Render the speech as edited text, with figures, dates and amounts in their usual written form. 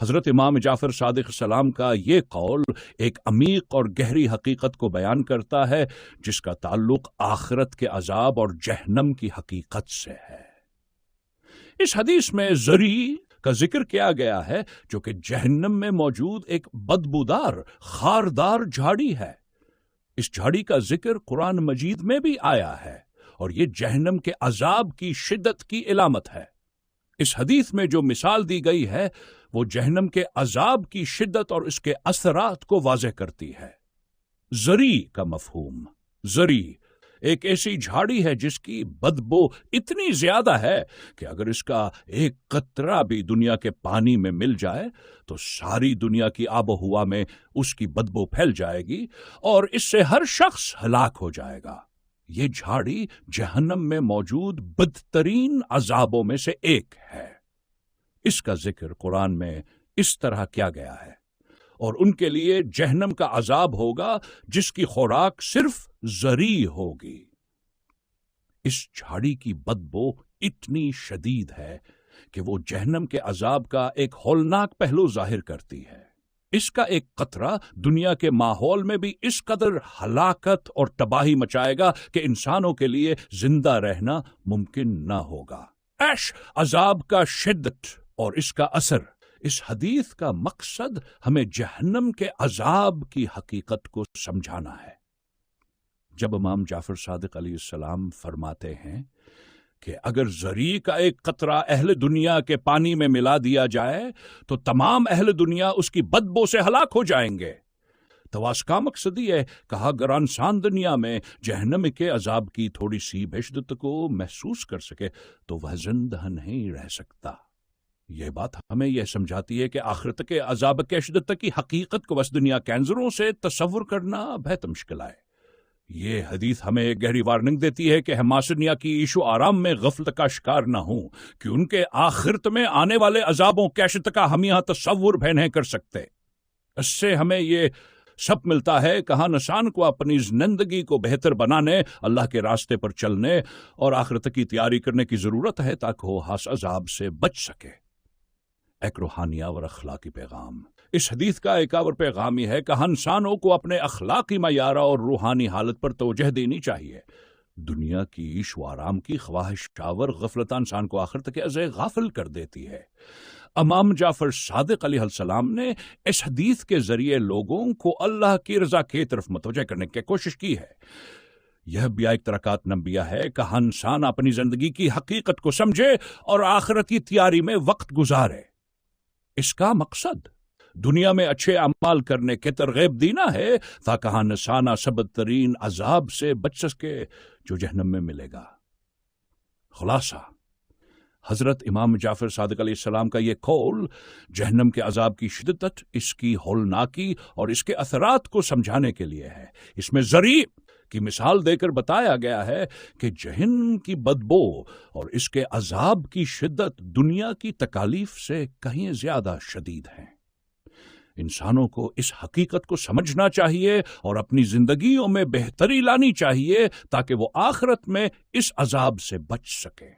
حضرت امام جعفر صادق السلام کا یہ قول ایک عمیق اور گہری حقیقت کو بیان کرتا ہے جس کا تعلق آخرت کے عذاب اور جہنم کی حقیقت سے ہے۔ اس حدیث میں ذری کا ذکر کیا گیا ہے جو کہ جہنم میں موجود ایک بدبودار خاردار جھاڑی ہے۔ اس جھاڑی کا ذکر قرآن مجید میں بھی آیا ہے اور یہ جہنم کے عذاب کی شدت کی علامت ہے۔ اس حدیث میں جو مثال دی گئی ہے وہ جہنم کے عذاب کی شدت اور اس کے اثرات کو واضح کرتی ہے۔ ذری کا مفہوم، ذری ایک ایسی جھاڑی ہے جس کی بدبو اتنی زیادہ ہے کہ اگر اس کا ایک قطرہ بھی دنیا کے پانی میں مل جائے تو ساری دنیا کی آب و ہوا میں اس کی بدبو پھیل جائے گی اور اس سے ہر شخص ہلاک ہو جائے گا۔ یہ جھاڑی جہنم میں موجود بدترین عذابوں میں سے ایک ہے۔ اس کا ذکر قرآن میں اس طرح کیا گیا ہے، اور ان کے لیے جہنم کا عذاب ہوگا جس کی خوراک صرف ذری ہوگی۔ اس جھاڑی کی بدبو اتنی شدید ہے کہ وہ جہنم کے عذاب کا ایک ہولناک پہلو ظاہر کرتی ہے۔ اس کا ایک قطرہ دنیا کے ماحول میں بھی اس قدر ہلاکت اور تباہی مچائے گا کہ انسانوں کے لیے زندہ رہنا ممکن نہ ہوگا۔ ایش عذاب کا شدت اور اس کا اثر، اس حدیث کا مقصد ہمیں جہنم کے عذاب کی حقیقت کو سمجھانا ہے۔ جب امام جعفر صادق علیہ السلام فرماتے ہیں کہ اگر ذری کا ایک قطرہ اہل دنیا کے پانی میں ملا دیا جائے تو تمام اہل دنیا اس کی بدبو سے ہلاک ہو جائیں گے، تو اس کا مقصد یہ کہا اگر انسان دنیا میں جہنم کے عذاب کی تھوڑی سی بھی شدت کو محسوس کر سکے تو وہ زندہ نہیں رہ سکتا۔ یہ بات ہمیں یہ سمجھاتی ہے کہ آخرت کے عذاب کے شدت کی حقیقت کو بس دنیا کے انظروں سے تصور کرنا بہت مشکل ہے۔ یہ حدیث ہمیں ایک گہری وارننگ دیتی ہے کہ ہم دنیا کی عیش و آرام میں غفلت کا شکار نہ ہوں کہ ان کے آخرت میں آنے والے عذابوں کی شدت کا ہم یہاں تصور بھی نہیں کر سکتے۔ اس سے ہمیں یہ سب ملتا ہے کہ ہر انسان کو اپنی زندگی کو بہتر بنانے، اللہ کے راستے پر چلنے اور آخرت کی تیاری کرنے کی ضرورت ہے تاکہ وہ اس عذاب سے بچ سکے۔ ایک روحانی اور اخلاقی پیغام، اس حدیث کا ایک اور پیغام یہ ہے کہ انسانوں کو اپنے اخلاقی معیار اور روحانی حالت پر توجہ دینی چاہیے۔ دنیا کی عیش و آرام کی خواہش آور غفلت انسان کو آخرت کے عزے غافل کر دیتی ہے۔ امام جعفر صادق علیہ السلام نے اس حدیث کے ذریعے لوگوں کو اللہ کی رضا کی طرف متوجہ کرنے کی کوشش کی ہے۔ یہ بھی ایک ترکات نمبیہ ہے کہ انسان اپنی زندگی کی حقیقت کو سمجھے اور آخرت کی تیاری میں وقت گزارے۔ اس کا مقصد دنیا میں اچھے اعمال کرنے کے ترغیب دینا ہے تاکہ انسان سب ترین عذاب سے بچ سکے جو جہنم میں ملے گا۔ خلاصہ، حضرت امام جعفر صادق علیہ السلام کا یہ قول جہنم کے عذاب کی شدت، اس کی ہولناکی اور اس کے اثرات کو سمجھانے کے لیے ہے۔ اس میں ذری کی مثال دے کر بتایا گیا ہے کہ جہنم کی بدبو اور اس کے عذاب کی شدت دنیا کی تکالیف سے کہیں زیادہ شدید ہیں۔ انسانوں کو اس حقیقت کو سمجھنا چاہیے اور اپنی زندگیوں میں بہتری لانی چاہیے تاکہ وہ آخرت میں اس عذاب سے بچ سکیں۔